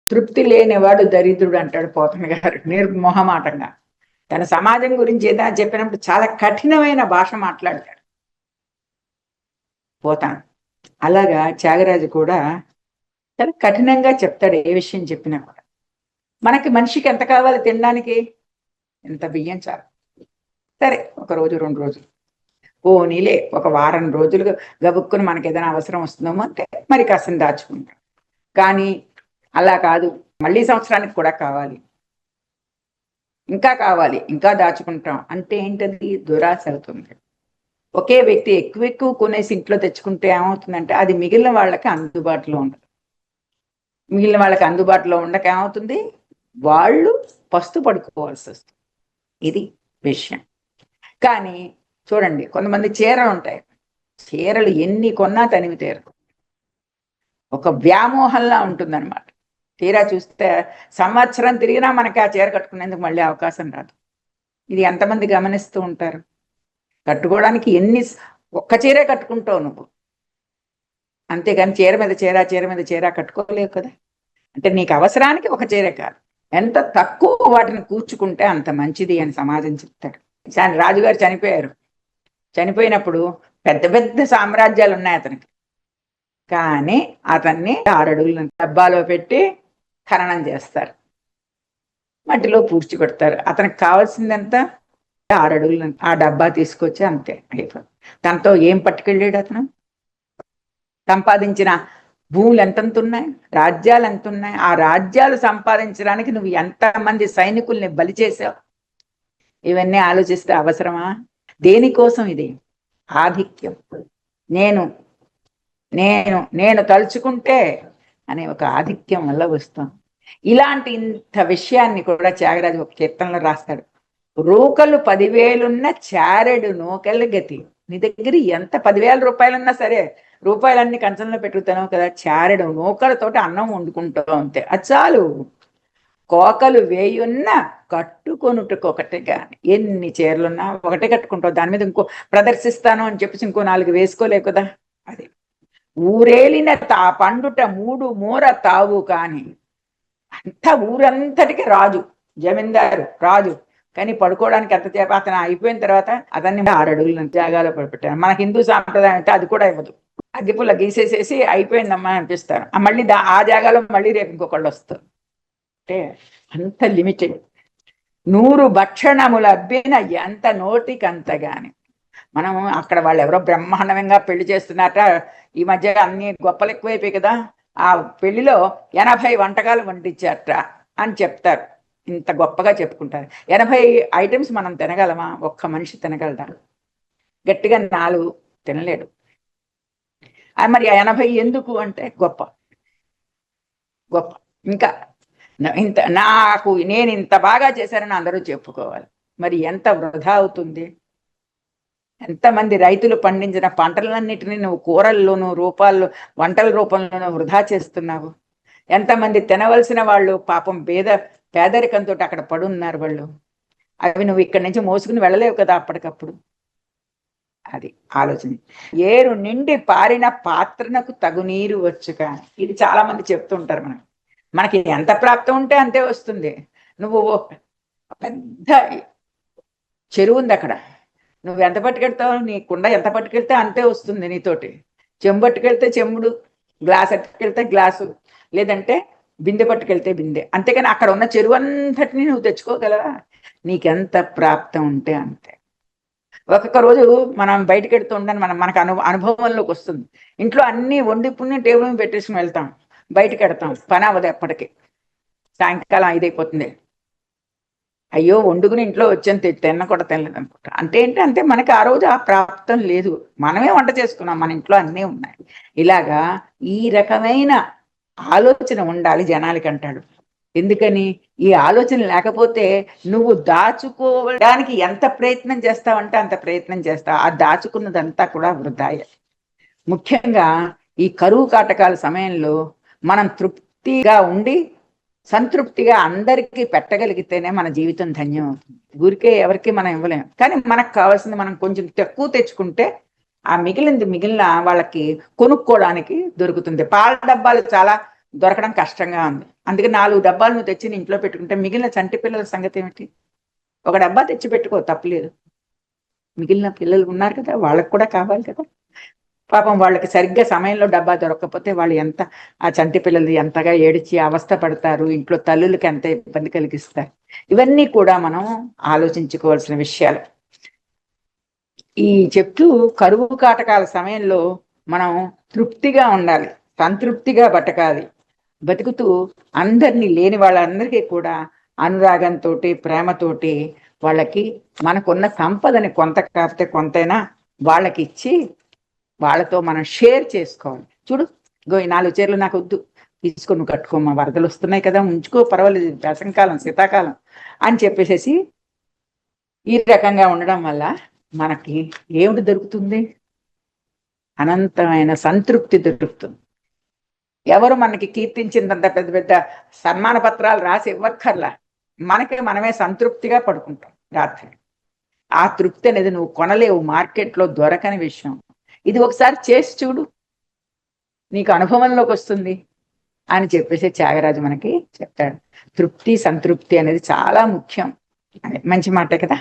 తృప్తి లేనివాడు దరిద్రుడు అంటాడు పోతన గారు నిర్మోహమాటంగా. తన సమాజం గురించి ఏదైనా చెప్పినప్పుడు చాలా కఠినమైన భాష మాట్లాడతాడు పోతాను. అలాగా త్యాగరాజు కూడా చాలా కఠినంగా చెప్తాడు ఏ విషయం చెప్పినా కూడా. మనకి మనిషికి ఎంత కావాలి తినడానికి? ఎంత బియ్యం చాలు. సరే, ఒక రోజు 2 రోజులు పోనీలే, ఒక వారం రోజులు గబుక్కుని మనకి ఏదైనా అవసరం వస్తుందేమో అంటే మరి కాస్త దాచుకుంటాం. కానీ అలా కాదు, మళ్ళీ సంవత్సరానికి కూడా కావాలి, ఇంకా కావాలి, ఇంకా దాచుకుంటాం అంటే ఏంటది? దురాశ అవుతుంది. ఒకే వ్యక్తి ఎక్కువ ఎక్కువ కొనేసి ఇంట్లో తెచ్చుకుంటే ఏమవుతుందంటే అది మిగిలిన వాళ్ళకి అందుబాటులో ఉండదు. మిగిలిన వాళ్ళకి అందుబాటులో ఉండక ఏమవుతుంది? వాళ్ళు పస్తు పడుకోవాల్సి వస్తుంది. ఇది విషయం. కానీ చూడండి, కొంతమంది చీరలు ఉంటాయి, చీరలు ఎన్ని కొన్నా తనివి తీరదు, ఒక వ్యామోహంలా ఉంటుందన్నమాట. తీరా చూస్తే సంవత్సరం తిరిగినా మనకి ఆ చీర కట్టుకునేందుకు మళ్ళీ అవకాశం రాదు. ఇది ఎంతమంది గమనిస్తూ ఉంటారు? కట్టుకోవడానికి ఒక్క చీరే కట్టుకుంటావు నువ్వు, అంతేగాని చీర మీద చీర, చీర మీద చీర కట్టుకోలేవు కదా. అంటే నీకు అవసరానికి ఒక చీరే కాదు, ఎంత తక్కువ వాటిని కూర్చుకుంటే అంత మంచిది అని సమాజం చెప్తాడు. రాజుగారు చనిపోయారు. చనిపోయినప్పుడు పెద్ద పెద్ద సామ్రాజ్యాలు ఉన్నాయి అతనికి, కానీ అతన్ని 6 అడుగుల డబ్బాలో పెట్టి ఖననం చేస్తారు, మట్టిలో పూడ్చి కొడతారు. అతనికి కావాల్సిందంతా 6 అడుగులు, ఆ డబ్బా తీసుకొచ్చి అంతే అయిపోయింది. దాంతో ఏం పట్టుకెళ్ళాడు అతను? సంపాదించిన భూములు ఎంతంత ఉన్నాయి, రాజ్యాలు ఎంత ఉన్నాయి, ఆ రాజ్యాలు సంపాదించడానికి నువ్వు ఎంతమంది సైనికుల్ని బలి చేసావు, ఇవన్నీ ఆలోచిస్తే అవసరమా? దేనికోసం ఇది? ఆధిక్యం. నేను నేను నేను తలుచుకుంటే అనే ఒక ఆధిక్యం వల్ల వస్తాం. ఇలాంటి ఇంత విషయాన్ని కూడా త్యాగరాజు ఒక కీర్తనలో రాస్తాడు. రూకలు 10,000 చారెడు నూకల గతి. నీ దగ్గర ఎంత 10,000 రూపాయలున్నా సరే, రూపాయలన్నీ కంచంలో పెట్టుకుతాను కదా, చారెడు నూకలతోటి అన్నం వండుకుంటావు అంతే, అది చాలు. కోకలు వేయున్న కట్టుకొనుటకొకటి కానీ, ఎన్ని చీరలున్నా ఒకటే కట్టుకుంటావు, దాని మీద ఇంకో ప్రదర్శిస్తాను అని చెప్పేసి ఇంకో 4 వేసుకోలేవు కదా. అది ఊరేలిన పండుట 3 మూర తావు కాని. అంతా ఊరంతటికి రాజు, జమీందారు రాజు, కానీ పడుకోవడానికి ఎంత చేప. అతను అయిపోయిన తర్వాత అతన్ని 6 అడుగుల జాగాలో పడిపెట్టాను. మన హిందూ సాంప్రదాయం అంటే అది కూడా ఇవ్వదు. అగ్గిపుల్ల గీసేసేసి అయిపోయిందమ్మా అనిపిస్తారు. మళ్ళీ ఆ జాగాలో మళ్ళీ రేపు ఇంకొకళ్ళు వస్తారు. అంటే అంత లిమిటెడ్. 100 భక్షణములు అబ్బిన ఎంత నోటికంత గాని. మనం అక్కడ వాళ్ళు ఎవరో బ్రహ్మాండంగా పెళ్లి చేస్తున్నారట ఈ మధ్య, అన్ని గొప్పలు ఎక్కువైపోయి కదా, ఆ పెళ్లిలో 80 వంటకాలు వండించారట అని చెప్తారు. ఇంత గొప్పగా చెప్పుకుంటారు. 80 ఐటమ్స్ మనం తినగలమా? ఒక్క మనిషి తినగలదా? గట్టిగా 4 తినలేడు. మరి 80 ఎందుకు అంటే గొప్ప గొప్ప. ఇంకా నేను ఇంత బాగా చేశానని అందరూ చెప్పుకోవాలి. మరి ఎంత వృధా అవుతుంది? ఎంతమంది రైతులు పండించిన పంటలన్నిటినీ నువ్వు కూరల్లోనూ రూపాల్లో వంటల రూపంలోనూ వృధా చేస్తున్నావు. ఎంతమంది తినవలసిన వాళ్ళు పాపం పేదరికంతో అక్కడ పడున్నారు వాళ్ళు. అవి నువ్వు ఇక్కడి నుంచి మోసుకుని వెళ్ళలేవు కదా అప్పటికప్పుడు. అది ఆలోచన. ఏరు నిండి పారిన పాత్రనకు తగు నీరు వచ్చు కానీ. ఇది చాలా మంది చెప్తుంటారు. మనకి ఎంత ప్రాప్తం ఉంటే అంతే వస్తుంది. నువ్వు పెద్ద చెరువు ఉంది అక్కడ, నువ్వు ఎంత పట్టుకెళ్తావు, నీ కుండ ఎంత పట్టుకెళ్తే అంతే వస్తుంది నీతోటి. చెంబు పట్టుకెళ్తే చెంబుడు, గ్లాస్ పట్టుకెళ్తే గ్లాసు, లేదంటే బిందె పట్టుకెళ్తే బిందె. అంతేకాని అక్కడ ఉన్న చెరువు అంతటిని నువ్వు తెచ్చుకోగలవా? నీకెంత ప్రాప్తం ఉంటే అంతే. ఒక్కొక్క రోజు మనం బయటకు వెళ్తూ ఉండని మనకు అనుభవంలోకి వస్తుంది. ఇంట్లో అన్ని వండి పుణ్యం టేబుల్ మీద పెట్టేసుకుని వెళ్తాం, బయటకు వెడతాం, పని అవ్వదు. ఎప్పటికీ సాయంకాలం 5 అయిపోతుంది. అయ్యో వండుకుని ఇంట్లో వచ్చాను, తిన్న కూడా తినలేదు అనుకుంటా. అంటే ఏంటి అంటే మనకి ఆ రోజు ఆ ప్రాప్తం లేదు, మనమే వంట చేసుకున్నాం, మన ఇంట్లో అన్నీ ఉన్నాయి. ఇలాగా ఈ రకమైన ఆలోచన ఉండాలి జనాలకి అంటాడు. ఎందుకని? ఈ ఆలోచన లేకపోతే నువ్వు దాచుకోవడానికి ఎంత ప్రయత్నం చేస్తావంటే అంత ప్రయత్నం చేస్తావు, ఆ దాచుకున్నదంతా కూడా వృధాయ. ముఖ్యంగా ఈ కరువు కాటకాల సమయంలో మనం తృప్తిగా ఉండి సంతృప్తిగా అందరికీ పెట్టగలిగితేనే మన జీవితం ధన్యం అవుతుంది. ఊరికే ఎవరికి మనం ఇవ్వలేము. కానీ మనకు కావాల్సింది మనం కొంచెం తక్కువ తెచ్చుకుంటే ఆ మిగిలిన వాళ్ళకి కొనుక్కోవడానికి దొరుకుతుంది. పాల డబ్బాలు చాలా దొరకడం కష్టంగా ఉంది. అందుకే 4 డబ్బాలు నువ్వు తెచ్చి నీ ఇంట్లో పెట్టుకుంటే మిగిలిన చంటి పిల్లల సంగతి ఏమిటి? ఒక డబ్బా తెచ్చి పెట్టుకో, తప్పులేదు. మిగిలిన పిల్లలు ఉన్నారు కదా, వాళ్ళకు కూడా కావాలి కదా. పాపం వాళ్ళకి సరిగ్గా సమయంలో డబ్బా దొరకకపోతే వాళ్ళు ఎంత, ఆ చంటి పిల్లలు ఎంతగా ఏడిచి అవస్థ పడతారు, ఇంట్లో తల్లులకి ఎంత ఇబ్బంది కలిగిస్తారు. ఇవన్నీ కూడా మనం ఆలోచించుకోవాల్సిన విషయాలు. ఈ చెప్తూ కరువు కాటకాల సమయంలో మనం తృప్తిగా ఉండాలి, సంతృప్తిగా బతకాలి. బతుకుతూ అందరినీ, లేని వాళ్ళందరికీ కూడా అనురాగంతో, ప్రేమతోటి వాళ్ళకి మనకున్న సంపదని కొంత కాకపోతే కొంతైనా వాళ్ళకి ఇచ్చి వాళ్ళతో మనం షేర్ చేసుకోవాలి. చూడు, గో ఈ 4 చీరలు నాకు వద్దు, తీసుకొని నువ్వు కట్టుకోమా, వరదలు వస్తున్నాయి కదా, ఉంచుకో, పర్వాలేదు, వేసంకాలం శీతాకాలం అని చెప్పేసేసి ఈ రకంగా ఉండడం వల్ల మనకి ఏమిటి దొరుకుతుంది? అనంతమైన సంతృప్తి దొరుకుతుంది. ఎవరు మనకి కీర్తించిందంత పెద్ద పెద్ద సన్మాన పత్రాలు రాసి ఇవ్వక్కర్లా, మనకే మనమే సంతృప్తిగా పడుకుంటాం రాత్రి. ఆ తృప్తి అనేది నువ్వు కొనలేవు, మార్కెట్లో దొరకని విషయం. ఇది ఒకసారి చేసి చూడు, నీకు అనుభవంలోకి వస్తుంది అని చెప్పేసి త్యాగరాజు మనకి చెప్తాడు. తృప్తి సంతృప్తి అనేది చాలా ముఖ్యం. అదే మంచి మాటే కదా.